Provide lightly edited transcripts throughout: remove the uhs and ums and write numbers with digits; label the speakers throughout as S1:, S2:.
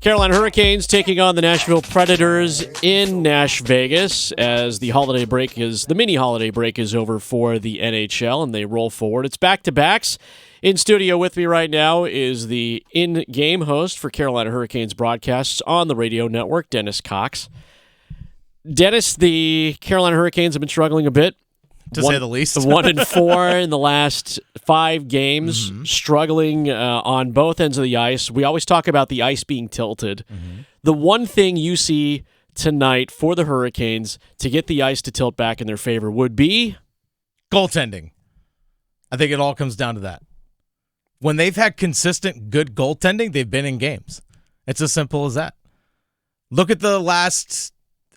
S1: Carolina Hurricanes taking on the Nashville Predators in Nash Vegas as the mini holiday break is over for the NHL and they roll forward. It's back-to-backs. In studio with me right now is the in-game host for Carolina Hurricanes broadcasts on the radio network, Dennis Cox. Dennis, the Carolina Hurricanes have been struggling a bit.
S2: To say the least.
S1: 1-4 in the last 5 games, struggling on both ends of the ice. We always talk about the ice being tilted. The one thing you see tonight for the Hurricanes to get the ice to tilt back in their favor would be?
S2: Goaltending. I think it all comes down to that. When they've had consistent good goaltending, they've been in games. It's as simple as that. Look at the last,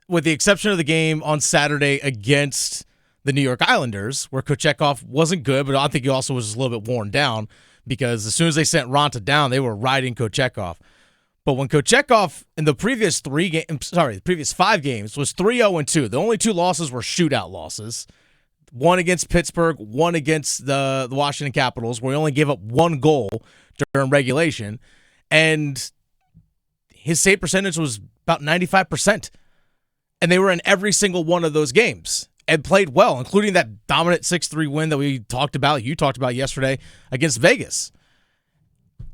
S2: with the exception of the game on Saturday against the New York Islanders, where Kochetkov wasn't good, but I think he also was a little bit worn down because as soon as they sent Ronta down, they were riding Kochetkov. But when Kochetkov in the previous 5 games was 3-0-2, the only 2 losses were shootout losses. One against Pittsburgh, one against the Washington Capitals, where he only gave up 1 goal during regulation, and his save percentage was about 95%. And they were in every single one of those games and played well, including that dominant 6-3 win that you talked about yesterday against Vegas.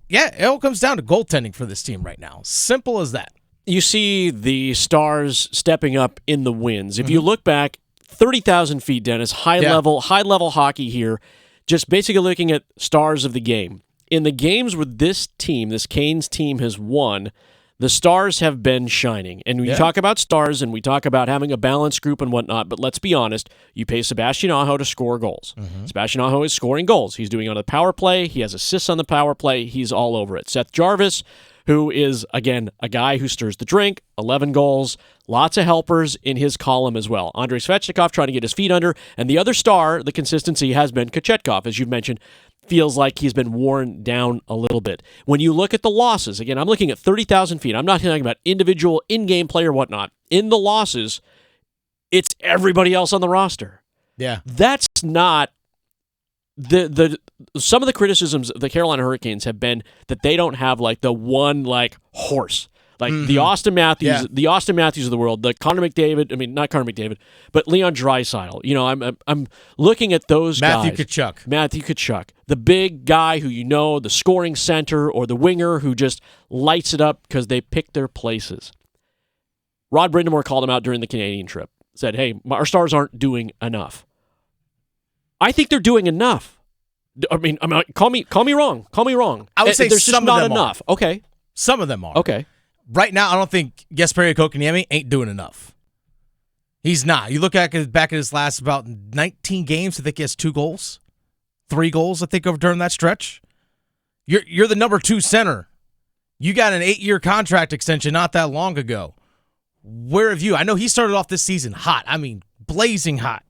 S2: Yeah, it all comes down to goaltending for this team right now. Simple as that.
S1: You see the Stars stepping up in the wins. If you look back, 30,000 feet, Dennis, high level hockey here, just basically looking at stars of the game. In the games where this Canes team has won, the Stars have been shining. And we talk about stars and we talk about having a balanced group and whatnot, but let's be honest, you pay Sebastian Aho to score goals. Sebastian Aho is scoring goals. He's doing it on the power play. He has assists on the power play. He's all over it. Seth Jarvis, who is, again, a guy who stirs the drink, 11 goals, lots of helpers in his column as well. Andrei Svechnikov trying to get his feet under, and the other star, the consistency, has been Kochetkov, as you've mentioned. Feels like he's been worn down a little bit. When you look at the losses, again, I'm looking at 30,000 feet. I'm not talking about individual in-game player, whatnot. In the losses, it's everybody else on the roster.
S2: Yeah.
S1: That's not some of the criticisms of the Carolina Hurricanes have been that they don't have like the one like horse. Like the Austin Matthews, the Austin Matthews of the world, the Connor McDavid. I mean, not Connor McDavid, but Leon Draisaitl. You know, I'm looking at those
S2: Matthew
S1: guys. Matthew Tkachuk, the big guy who the scoring center or the winger who just lights it up because they pick their places. Rod Brind'amour called him out during the Canadian trip. Said, "Hey, our stars aren't doing enough." I think they're doing enough. I mean, call me wrong. Call me wrong.
S2: I would say
S1: there's
S2: some
S1: just not
S2: of them
S1: enough.
S2: Are.
S1: Okay,
S2: some of them are.
S1: Okay.
S2: Right now, I don't think Jesperi Kotkaniemi ain't doing enough. He's not. You look at back at his last about 19 games, I think he has 2 goals. 3 goals, I think, over during that stretch. You're the number 2 center. You got an 8-year contract extension not that long ago. Where have you? I know he started off this season hot. I mean, blazing hot.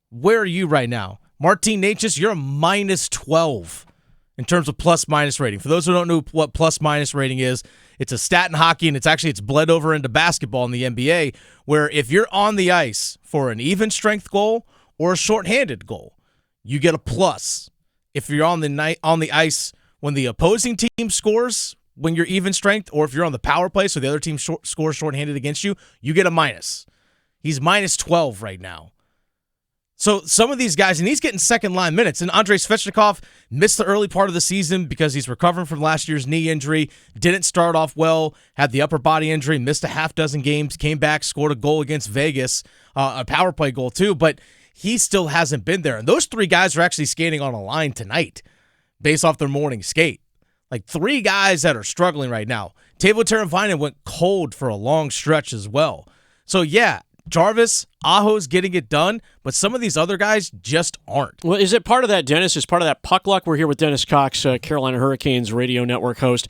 S2: Where are you right now? Martin Necas, you're a -12 in terms of plus-minus rating. For those who don't know what plus-minus rating is, it's a stat in hockey, and it's bled over into basketball in the NBA, where if you're on the ice for an even-strength goal or a shorthanded goal, you get a plus. If you're on the ice when the opposing team scores when you're even strength, or if you're on the power play so the other team scores shorthanded against you, you get a minus. He's -12 right now. So some of these guys, and he's getting second-line minutes, and Andrei Svechnikov missed the early part of the season because he's recovering from last year's knee injury, didn't start off well, had the upper body injury, missed a half dozen games, came back, scored a goal against Vegas, a power play goal too, but he still hasn't been there. And those 3 guys are actually skating on a line tonight based off their morning skate. Like 3 guys that are struggling right now. Teuvo Teravainen went cold for a long stretch as well. So yeah, Jarvis, Aho's getting it done, but some of these other guys just aren't.
S1: Well, is it part of that, Dennis? Is part of that puck luck? We're here with Dennis Cox, Carolina Hurricanes radio network host.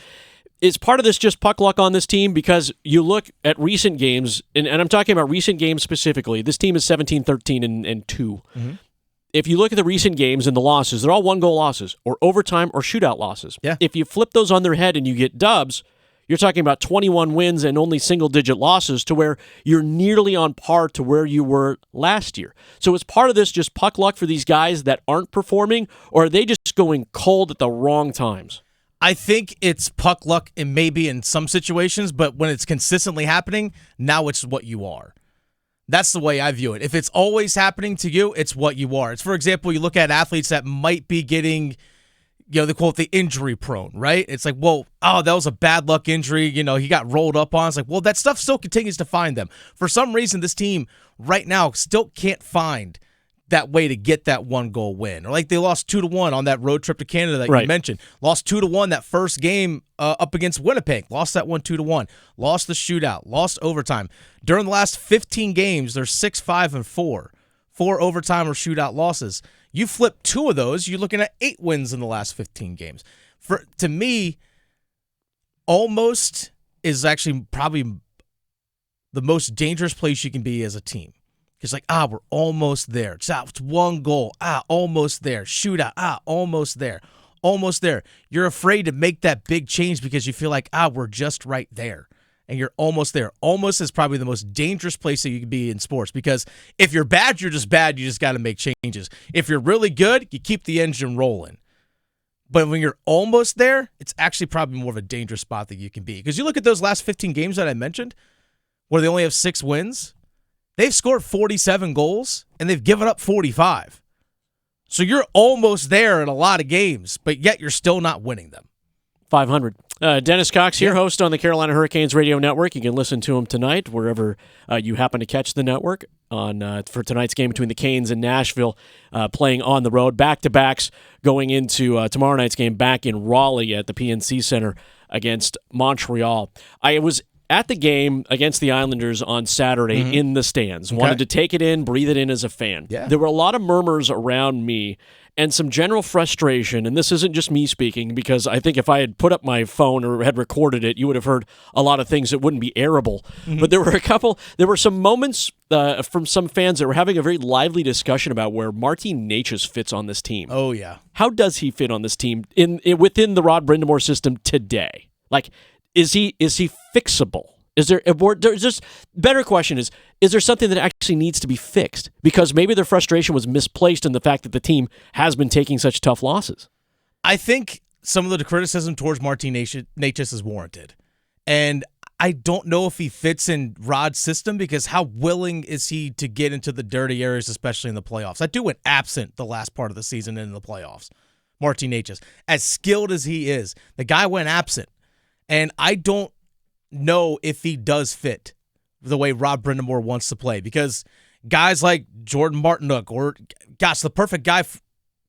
S1: Is part of this just puck luck on this team? Because you look at recent games, and I'm talking about recent games specifically. This team is 17-13-2. If you look at the recent games and the losses, they're all 1-goal losses or overtime or shootout losses.
S2: Yeah.
S1: If you flip those on their head and you get dubs, you're talking about 21 wins and only single-digit losses to where you're nearly on par to where you were last year. So is part of this just puck luck for these guys that aren't performing, or are they just going cold at the wrong times?
S2: I think it's puck luck and maybe in some situations, but when it's consistently happening, now it's what you are. That's the way I view it. If it's always happening to you, it's what you are. It's, for example, you look at athletes that might be getting, they quote the injury prone, right? It's like, well, that was a bad luck injury. He got rolled up on. It's like, well, that stuff still continues to find them. For some reason, this team right now still can't find that way to get that 1-goal win. Or like they lost 2-1 on that road trip to Canada that you mentioned. Lost 2-1 that first game up against Winnipeg. Lost that one 2-1. Lost the shootout. Lost overtime. During the last 15 games, they're 6-5-4. 4 overtime or shootout losses. You flip 2 of those, you're looking at 8 wins in the last 15 games. To me, almost is actually probably the most dangerous place you can be as a team. It's like, we're almost there. It's 1 goal. Almost there. Shootout. Almost there. Almost there. You're afraid to make that big change because you feel like, we're just right there. And you're almost there. Almost is probably the most dangerous place that you can be in sports because if you're bad, you're just bad. You just got to make changes. If you're really good, you keep the engine rolling. But when you're almost there, it's actually probably more of a dangerous spot that you can be. Because you look at those last 15 games that I mentioned where they only have 6 wins. They've scored 47 goals, and they've given up 45. So you're almost there in a lot of games, but yet you're still not winning them.
S1: 500. Dennis Cox here, host on the Carolina Hurricanes radio network. You can listen to him tonight wherever you happen to catch the network for tonight's game between the Canes and Nashville, playing on the road. Back-to-backs going into tomorrow night's game back in Raleigh at the PNC Center against Montreal. I was at the game against the Islanders on Saturday in the stands. Okay. Wanted to take it in, breathe it in as a fan. Yeah. There were a lot of murmurs around me and some general frustration, and this isn't just me speaking because I think if I had put up my phone or had recorded it, you would have heard a lot of things that wouldn't be airable. Mm-hmm. But there were some moments from some fans that were having a very lively discussion about where Martin Necas fits on this team.
S2: Oh, yeah.
S1: How does he fit on this team within the Rod Brind'amour system today? Like, Is he fixable? Is there just better question is there something that actually needs to be fixed? Because maybe their frustration was misplaced in the fact that the team has been taking such tough losses.
S2: I think some of the criticism towards Martin Necas is warranted. And I don't know if he fits in Rod's system because how willing is he to get into the dirty areas, especially in the playoffs? I do went absent the last part of the season in the playoffs. Martin Necas, as skilled as he is, the guy went absent. And I don't know if he does fit the way Rod Brind'amour wants to play because guys like Jordan Martinook or, the perfect guy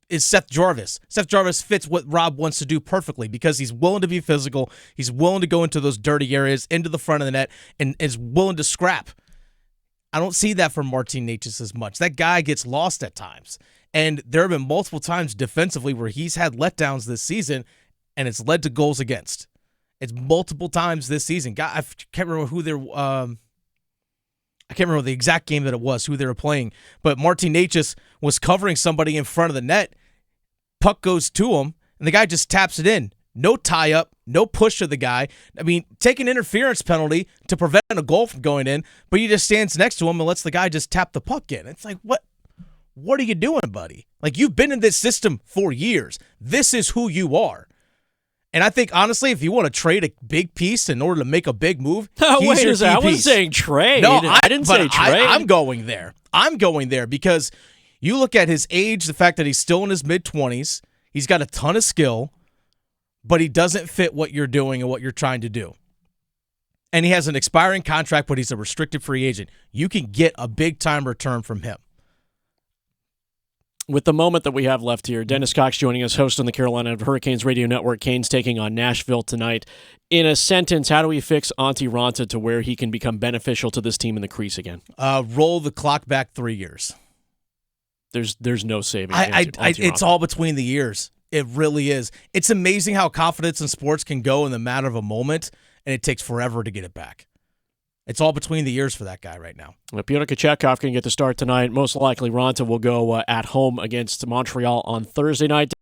S2: is Seth Jarvis. Seth Jarvis fits what Rob wants to do perfectly because he's willing to be physical. He's willing to go into those dirty areas, into the front of the net, and is willing to scrap. I don't see that from Martin Necas as much. That guy gets lost at times. And there have been multiple times defensively where he's had letdowns this season, and it's led to goals against. It's multiple times this season. I can't remember who they're. I can't remember the exact game that it was, who they were playing. But Martin Necas was covering somebody in front of the net. Puck goes to him, and the guy just taps it in. No tie-up, no push to the guy. I mean, take an interference penalty to prevent a goal from going in, but he just stands next to him and lets the guy just tap the puck in. It's like, what are you doing, buddy? Like, you've been in this system for years. This is who you are. And I think, honestly, if you want to trade a big piece in order to make a big move, he's your key
S1: I wasn't saying trade.
S2: No,
S1: I didn't say trade.
S2: I'm going there. I'm going there because you look at his age, the fact that he's still in his mid-20s, he's got a ton of skill, but he doesn't fit what you're doing and what you're trying to do. And he has an expiring contract, but he's a restricted free agent. You can get a big-time return from him.
S1: With the moment that we have left here, Dennis Cox joining us, host on the Carolina Hurricanes radio network. Canes taking on Nashville tonight. In a sentence, how do we fix Antti Raanta to where he can become beneficial to this team in the crease again?
S2: Roll the clock back 3 years.
S1: There's no saving.
S2: It's all between the years. It really is. It's amazing how confidence in sports can go in the matter of a moment, and it takes forever to get it back. It's all between the years for that guy right now.
S1: Pyotr Kochetkov can get the start tonight. Most likely, Raanta will go at home against Montreal on Thursday night.